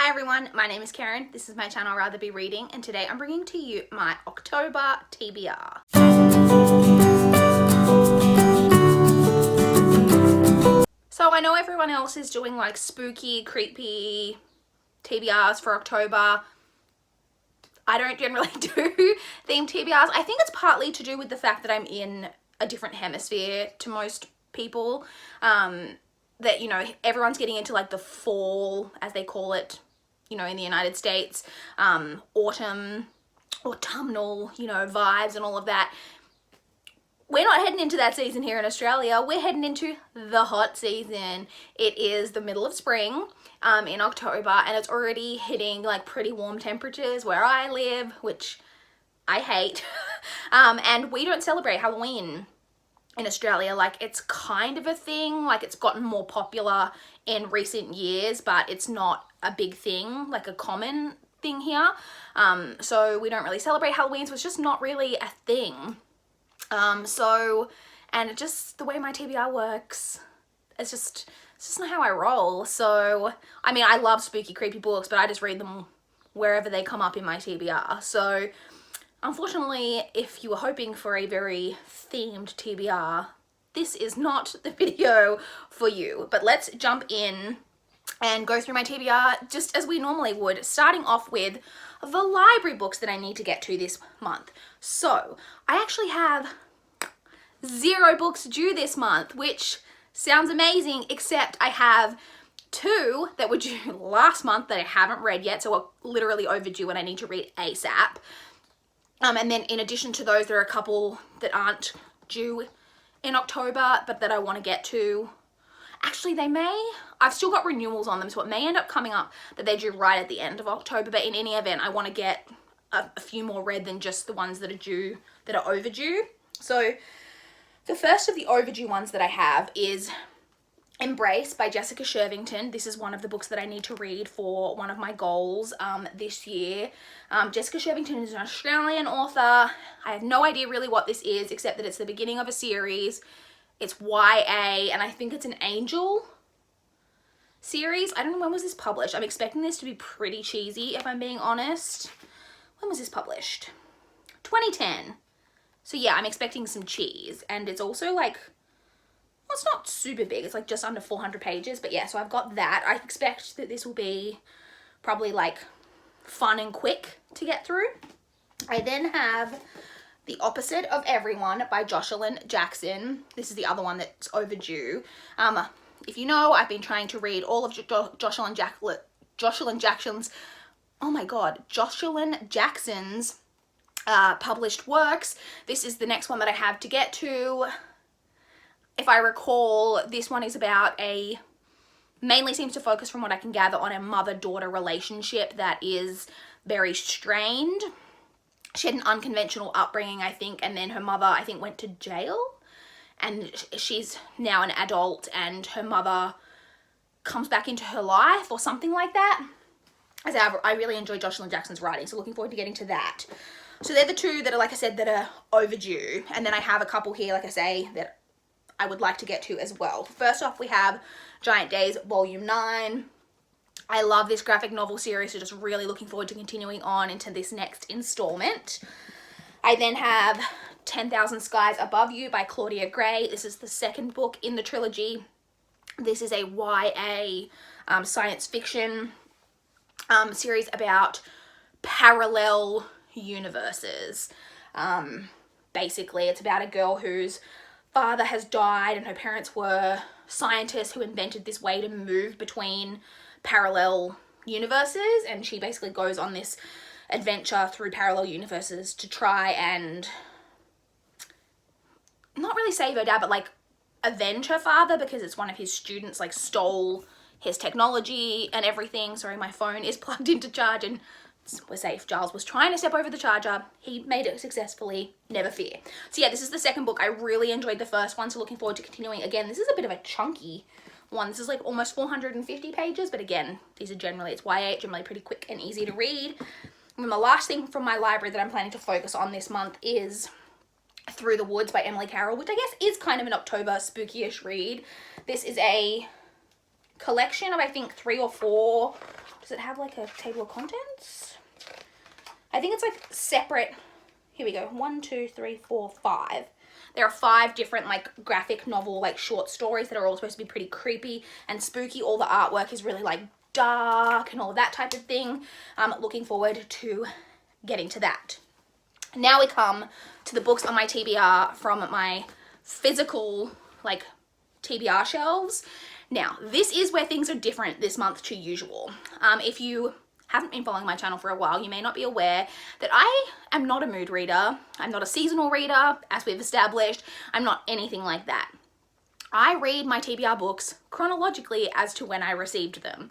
Hi everyone, my name is Karen, this is my channel RatherBeReading, and today I'm bringing to you my October TBR. So I know everyone else is doing like spooky, creepy TBRs for October. I don't generally do themed TBRs. I think it's partly to do with the fact that I'm in a different hemisphere to most people. That, you know, everyone's getting into like the fall, as they call it, you know, in the United States, autumnal, you know, vibes and all of that. We're not heading into that season here in Australia. We're heading into the hot season. It is the middle of spring in October, and it's already hitting like pretty warm temperatures where I live, which I hate. And we don't celebrate Halloween in Australia. Like, it's kind of a thing, like it's gotten more popular in recent years, but it's not a big thing, like a common thing here. So we don't really celebrate Halloween, so it's just not really a thing. And it just, the way my TBR works, it's just not how I roll. So, I mean, I love spooky, creepy books, but I just read them wherever they come up in my TBR. So, unfortunately, if you were hoping for a very themed TBR, this is not the video for you. But let's jump in and go through my TBR just as we normally would, starting off with the library books that I need to get to this month. So, I actually have 0 books due this month, which sounds amazing, except I have 2 that were due last month that I haven't read yet, so are literally overdue and I need to read ASAP. And then in addition to those, there are a couple that aren't due in October, but that I want to get to. Actually, I've still got renewals on them, so it may end up coming up that they're due right at the end of October, but in any event, I want to get a few more read than just the ones that are overdue. So the first of the overdue ones that I have is Embrace by Jessica Shervington. This is one of the books that I need to read for one of my goals this year. Jessica Shervington is an Australian author. I have no idea really what this is, except that it's the beginning of a series. It's YA, and I think it's an Angel series. I don't know, when was this published? I'm expecting this to be pretty cheesy, if I'm being honest. When was this published? 2010. So yeah, I'm expecting some cheese, and it's also like, well, it's not super big, it's like just under 400 pages, but yeah, so I've got that. I expect that this will be probably like fun and quick to get through. I then have The Opposite of Everyone by Jocelyn Jackson. This is the other one that's overdue. If you know, I've been trying to read all of Jocelyn Jackson's, oh my god, Jocelyn Jackson's published works. This is the next one that I have to get to. If I recall, this one is about mainly seems to focus, from what I can gather, on a mother-daughter relationship that is very strained. She had an unconventional upbringing, I think, and then her mother, I think, went to jail, and she's now an adult, and her mother comes back into her life or something like that. As I really enjoy Jocelyn Jackson's writing, so looking forward to getting to that. So they're the 2 that are, like I said, that are overdue, and then I have a couple here, like I say, that I would like to get to as well. First off, we have Giant Days Volume 9. I love this graphic novel series, so just really looking forward to continuing on into this next installment. I then have 10,000 Skies Above You by Claudia Gray. This is the second book in the trilogy. This is a YA science fiction series about parallel universes. Basically, it's about a girl whose father has died, and her parents were scientists who invented this way to move between parallel universes, and she basically goes on this adventure through parallel universes to try and not really save her dad, but like avenge her father, because it's one of his students like stole his technology and everything. Sorry, my phone is plugged into charge and we're safe. Giles was trying to step over the charger. He made it successfully, never fear. So yeah, this is the second book. I really enjoyed the first one, so looking forward to continuing. Again, this is a bit of a chunky one. This is like almost 450 pages, but again, these are generally, it's YA, generally pretty quick and easy to read. And then the last thing from my library that I'm planning to focus on this month is Through the Woods by Emily Carroll, which I guess is kind of an October spooky-ish read. This is a collection of, I think, 3 or 4. Does it have like a table of contents? I think it's like separate. Here we go. 1, 2, 3, 4, 5. There are 5 different like graphic novel, like short stories that are all supposed to be pretty creepy and spooky. All the artwork is really like dark and all that type of thing. I'm looking forward to getting to that. Now we come to the books on my TBR from my physical like TBR shelves. Now, this is where things are different this month to usual. If you haven't been following my channel for a while, you may not be aware that I am not a mood reader. I'm not a seasonal reader, as we've established. I'm not anything like that. I read my TBR books chronologically as to when I received them.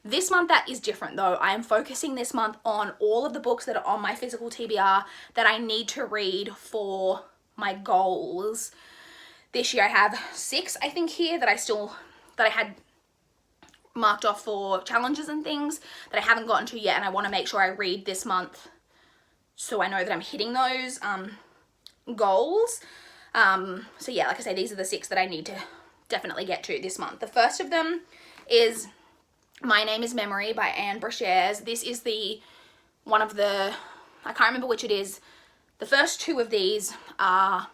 This month that is different though. I am focusing this month on all of the books that are on my physical TBR that I need to read for my goals. This year I have 6, I think, here that I had marked off for challenges and things that I haven't gotten to yet, and I want to make sure I read this month so I know that I'm hitting those goals. So yeah, like I say, these are the 6 that I need to definitely get to this month. The first of them is My Name is Memory by Anne Brashares. This is one of the, I can't remember which it is. The first 2 of these are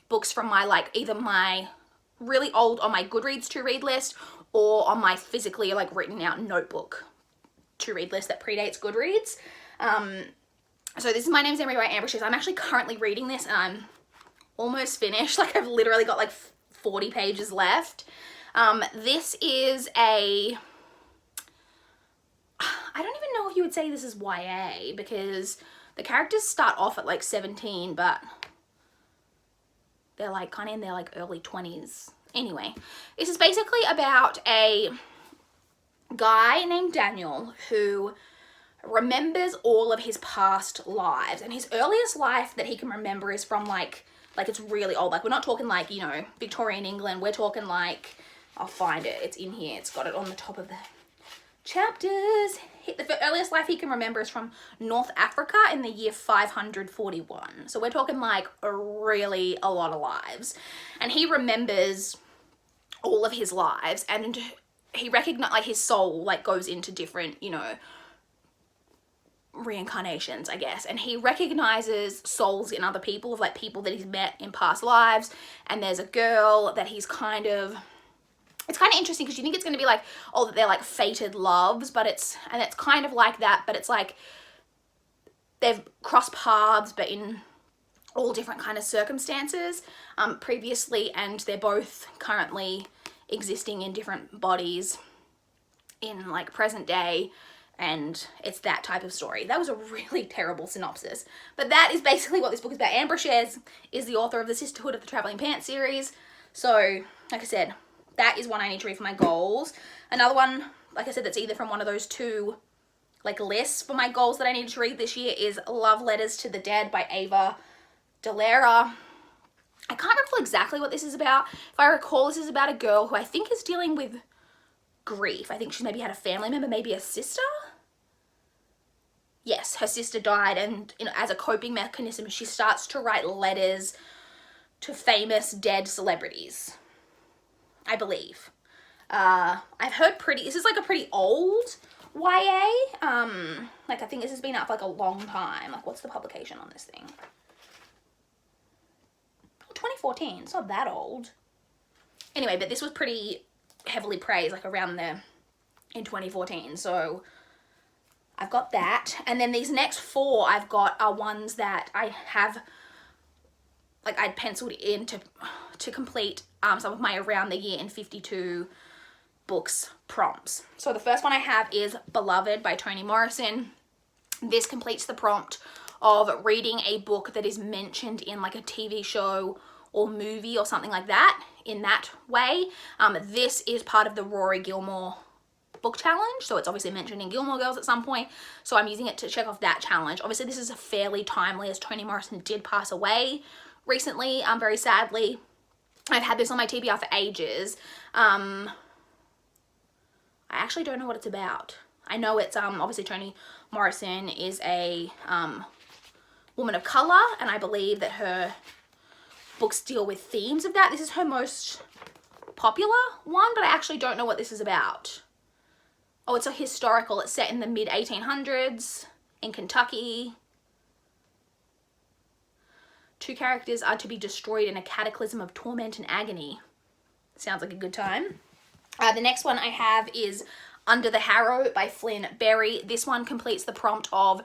books from my like either my really old on my Goodreads to read list or on my physically like written out notebook to read list that predates Goodreads. So this is My Name's Memory by Anne Brashares. I'm actually currently reading this and I'm almost finished. Like I've literally got like 40 pages left. This is I don't even know if you would say this is YA because the characters start off at like 17, but they're like kind of in their like early 20s. Anyway, this is basically about a guy named Daniel who remembers all of his past lives, and his earliest life that he can remember is from like it's really old. Like we're not talking like, you know, Victorian England. We're talking like, I'll find it. It's in here. It's got it on the top of the chapters. The earliest life he can remember is from North Africa in the year 541. So we're talking like a lot of lives. And he remembers all of his lives, and he recognizes like his soul like goes into different, you know, reincarnations, I guess. And he recognizes souls in other people, of like people that he's met in past lives. And there's a girl that he's kind of, it's kind of interesting because you think it's going to be like, oh, that they're like fated loves, but it's kind of like that, but it's like they've crossed paths, but in all different kind of circumstances previously, and they're both currently existing in different bodies in like present day, and it's that type of story. That was a really terrible synopsis, but that is basically what this book is about. Anne Brashares is the author of the Sisterhood of the Traveling Pants series, so like I said, that is one I need to read for my goals. Another one, like I said, that's either from one of those 2 like lists for my goals that I need to read this year is Love Letters to the Dead by Ava Delera. I can't recall exactly what this is about. If I recall, this is about a girl who I think is dealing with grief. I think she maybe had a family member, maybe a sister. Yes, her sister died, and you know, as a coping mechanism, she starts to write letters to famous dead celebrities, I believe. I've heard this is like a pretty old YA. Like I think this has been out for like a long time. Like what's the publication on this thing? 2014, it's not that old. Anyway, but this was pretty heavily praised like around there in 2014. So I've got that. And then these next 4 I've got are ones that I have, like I'd penciled in to complete some of my around the year in 52 books prompts. So the first one I have is Beloved by Toni Morrison. This completes the prompt of reading a book that is mentioned in like a TV show or movie or something like that in that way. This is part of the Rory Gilmore book challenge, so it's obviously mentioned in Gilmore Girls at some point, so I'm using it to check off that challenge. Obviously this is fairly timely as Toni Morrison did pass away recently, very sadly. I've had this on my TBR for ages. I actually don't know what it's about. I know it's obviously Toni Morrison is a woman of color, and I believe that her books deal with themes of that. This is her most popular one, but I actually don't know what this is about. Oh, it's a historical. It's set in the mid-1800s in Kentucky. 2 characters are to be destroyed in a cataclysm of torment and agony. Sounds like a good time. The next one I have is Under the Harrow by Flynn Berry. This one completes the prompt of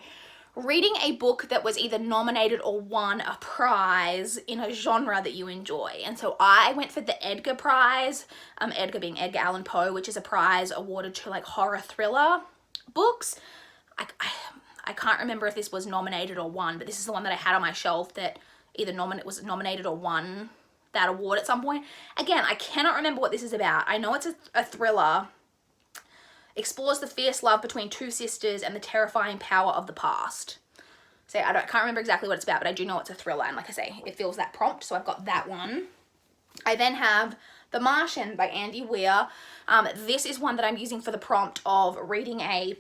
reading a book that was either nominated or won a prize in a genre that you enjoy. And so I went for the Edgar Prize, Edgar being Edgar Allan Poe, which is a prize awarded to like horror thriller books. I can't remember if this was nominated or won, but this is the one that I had on my shelf that either was nominated or won that award at some point. Again, I cannot remember what this is about. I know it's a thriller. Explores the fierce love between 2 sisters and the terrifying power of the past. So I can't remember exactly what it's about, but I do know it's a thriller, and like I say, it fills that prompt, so I've got that one. I then have The Martian by Andy Weir. This is one that I'm using for the prompt of reading a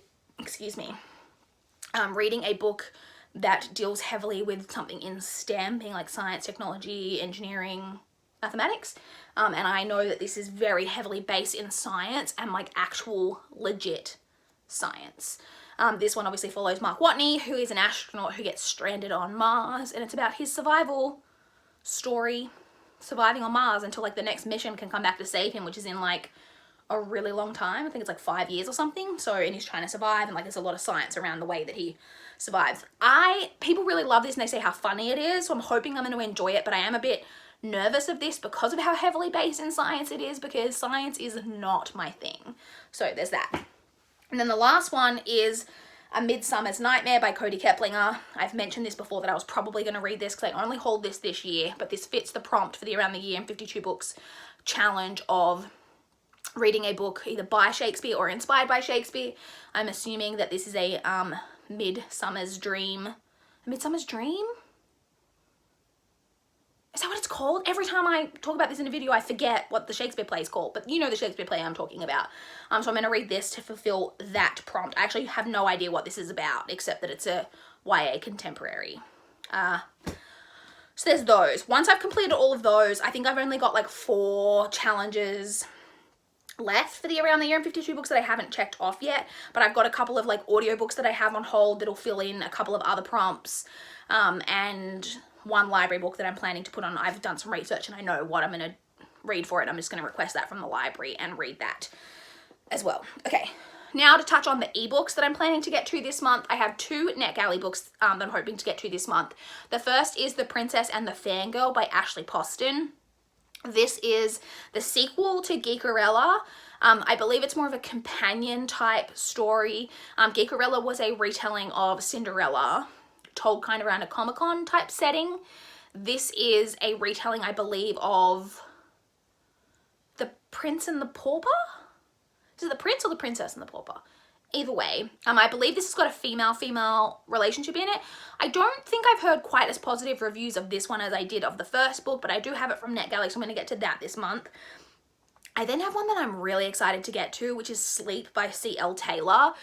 book that deals heavily with something in STEM, being like science, technology, engineering, mathematics. And I know that this is very heavily based in science and like actual legit science. This one obviously follows Mark Watney, who is an astronaut who gets stranded on Mars, and it's about his survival story, surviving on Mars until like the next mission can come back to save him, which is in like a really long time. I think it's like 5 years or something. So, and he's trying to survive, and like there's a lot of science around the way that he survives. People really love this and they say how funny it is, so I'm hoping I'm going to enjoy it, but I am a bit nervous of this because of how heavily based in science it is, because science is not my thing. So there's that. And then the last one is A Midsummer's Nightmare by Cody Keplinger. I've mentioned this before that I was probably going to read this because I only hold this year, but this fits the prompt for the Around the Year in 52 Books challenge of reading a book either by Shakespeare or inspired by Shakespeare. I'm assuming that this is a Midsummer's Dream. A Midsummer's Dream? Is that what it's called? Every time I talk about this in a video, I forget what the Shakespeare play is called, but you know the Shakespeare play I'm talking about. So I'm going to read this to fulfill that prompt. I actually have no idea what this is about, except that it's a YA contemporary. So there's those. Once I've completed all of those, I think I've only got like 4 challenges left for the Around the Year in 52 Books that I haven't checked off yet, but I've got a couple of like audiobooks that I have on hold that'll fill in a couple of other prompts, and 1 library book that I'm planning to put on. I've done some research and I know what I'm going to read for it. I'm just going to request that from the library and read that as well. Okay, now to touch on the ebooks that I'm planning to get to this month. I have 2 NetGalley books that I'm hoping to get to this month. The first is The Princess and the Fangirl by Ashley Poston. This is the sequel to Geekerella. I believe it's more of a companion type story. Geekerella was a retelling of Cinderella, told kind of around a Comic-Con type setting. This is a retelling, I believe, of The Prince and the Pauper? Is it The Prince or The Princess and the Pauper? Either way, I believe this has got a female-female relationship in it. I don't think I've heard quite as positive reviews of this one as I did of the first book, but I do have it from NetGalley, so I'm going to get to that this month. I then have one that I'm really excited to get to, which is Sleep by C.L. Taylor.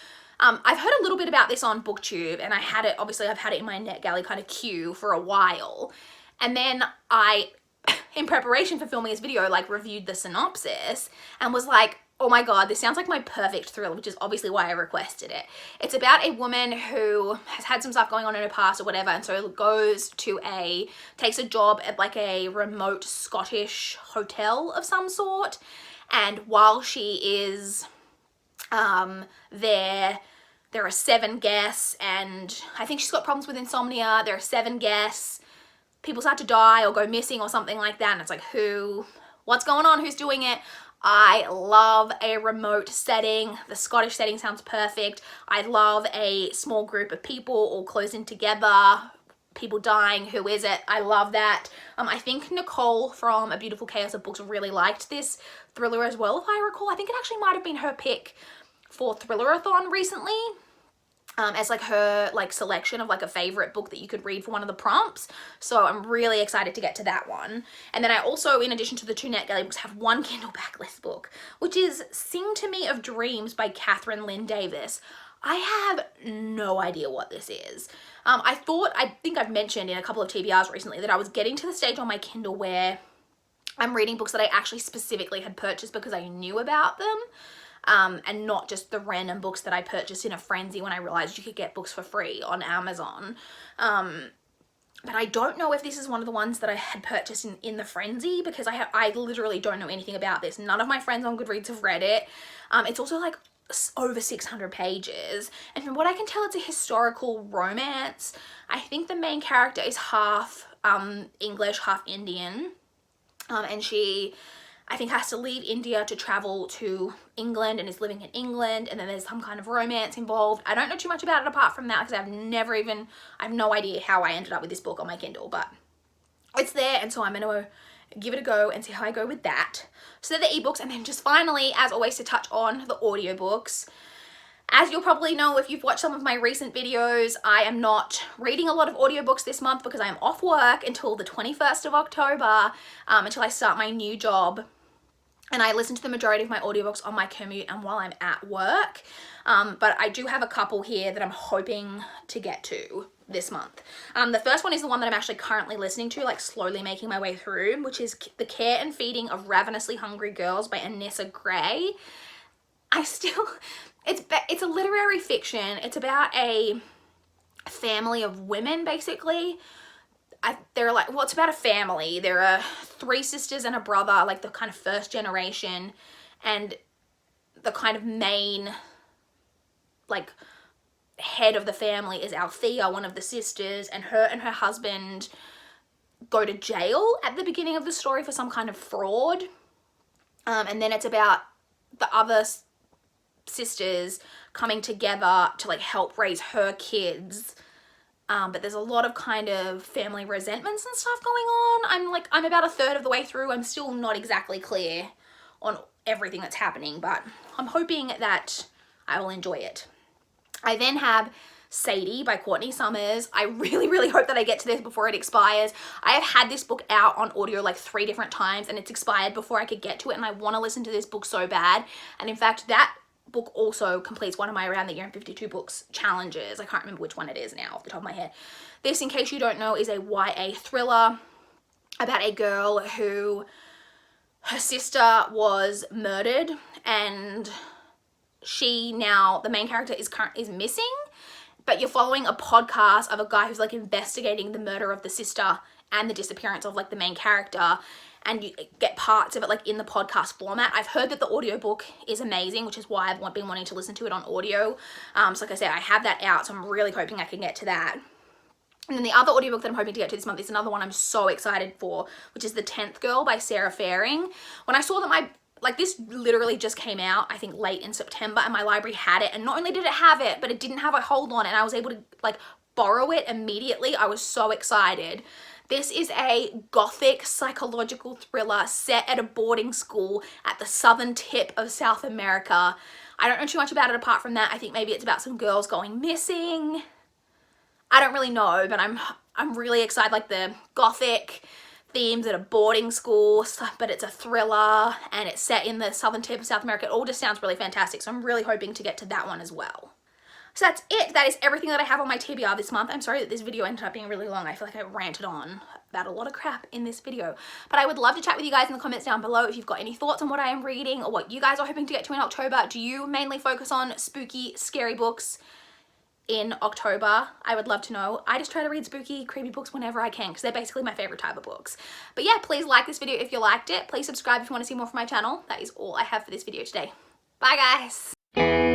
I've heard a little bit about this on BookTube, and I've had it in my NetGalley kind of queue for a while. And then I, in preparation for filming this video, like reviewed the synopsis and was like, oh my god, this sounds like my perfect thriller, which is obviously why I requested it. It's about a woman who has had some stuff going on in her past or whatever, and so takes a job at like a remote Scottish hotel of some sort. And while she is there are 7 guests, and I think she's got problems with insomnia. There are 7 guests. People start to die or go missing or something like that, and it's like, what's going on? Who's doing it? I love a remote setting. The Scottish setting sounds perfect. I love a small group of people all closed in together, people dying. Who is it? I love that. I think Nicole from A Beautiful Chaos of Books really liked this thriller as well, if I recall. I think it actually might have been her pick for Thrillerathon recently, as like her like selection of like a favorite book that you could read for one of the prompts. So I'm really excited to get to that one. And then I also, in addition to the 2 NetGalley books, have 1 Kindle backlist book, which is Sing to Me of Dreams by Catherine Lynn Davis. I have no idea what this is. I think I've mentioned in a couple of TBRs recently that I was getting to the stage on my Kindle where I'm reading books that I actually specifically had purchased because I knew about them, and not just the random books that I purchased in a frenzy when I realized you could get books for free on Amazon. But I don't know if this is one of the ones that I had purchased in the frenzy, because I literally don't know anything about this. None of my friends on Goodreads have read it. It's also like over 600 pages, and from what I can tell, it's a historical romance. I think the main character is half English, half Indian, and she, I think, has to leave India to travel to England and is living in England, and then there's some kind of romance involved. I don't know too much about it apart from that, because I have no idea how I ended up with this book on my Kindle, but it's there, and so I'm going to give it a go and see how I go with that. So they're the ebooks, and then just finally, as always, to touch on the audiobooks. As you'll probably know if you've watched some of my recent videos, I am not reading a lot of audiobooks this month because I am off work until the 21st of October, until I start my new job. And I listen to the majority of my audiobooks on my commute and while I'm at work. But I do have a couple here that I'm hoping to get to this month. The first one is the one that I'm actually currently listening to, like slowly making my way through, which is The Care and Feeding of Ravenously Hungry Girls by Anissa Gray. It's a literary fiction. It's about a family of women, basically. It's about a family. There are 3 sisters and a brother, like the kind of first generation, and the kind of main, like, head of the family is Althea, one of the sisters, and her husband go to jail at the beginning of the story for some kind of fraud. And then it's about the other sisters coming together to like help raise her kids. But there's a lot of kind of family resentments and stuff going on. I'm about a third of the way through. I'm still not exactly clear on everything that's happening, but I'm hoping that I will enjoy it. I then have Sadie by Courtney Summers. I really, really hope that I get to this before it expires. I have had this book out on audio like 3 different times, and it's expired before I could get to it, and I want to listen to this book so bad. And in fact, that book also completes one of my Around the Year in 52 Books challenges. I can't remember which one it is now off the top of my head. This, in case you don't know, is a YA thriller about a girl who, her sister was murdered, and the main character is missing, but you're following a podcast of a guy who's like investigating the murder of the sister and the disappearance of like the main character, and you get parts of it like in the podcast format. I've heard that the audiobook is amazing, which is why I've been wanting to listen to it on audio. So like I said, I have that out, so I'm really hoping I can get to that. And then the other audiobook that I'm hoping to get to this month is another one I'm so excited for, which is The 10th Girl by Sarah Faring. When I saw that this literally just came out, I think late in September, and my library had it, and not only did it have it, but it didn't have a hold on it, and I was able to like borrow it immediately. I was so excited. This is a gothic psychological thriller set at a boarding school at the southern tip of South America. I don't know too much about it apart from that. I think maybe it's about some girls going missing. I don't really know, but I'm really excited. Like the gothic themes at a boarding school, but it's a thriller and it's set in the southern tip of South America. It all just sounds really fantastic, so I'm really hoping to get to that one as well. So that's it. That is everything that I have on my TBR this month. I'm sorry that this video ended up being really long. I feel like I ranted on about a lot of crap in this video. But I would love to chat with you guys in the comments down below if you've got any thoughts on what I am reading or what you guys are hoping to get to in October. Do you mainly focus on spooky, scary books in October? I would love to know. I just try to read spooky, creepy books whenever I can because they're basically my favorite type of books. But yeah, please like this video if you liked it. Please subscribe if you want to see more from my channel. That is all I have for this video today. Bye guys!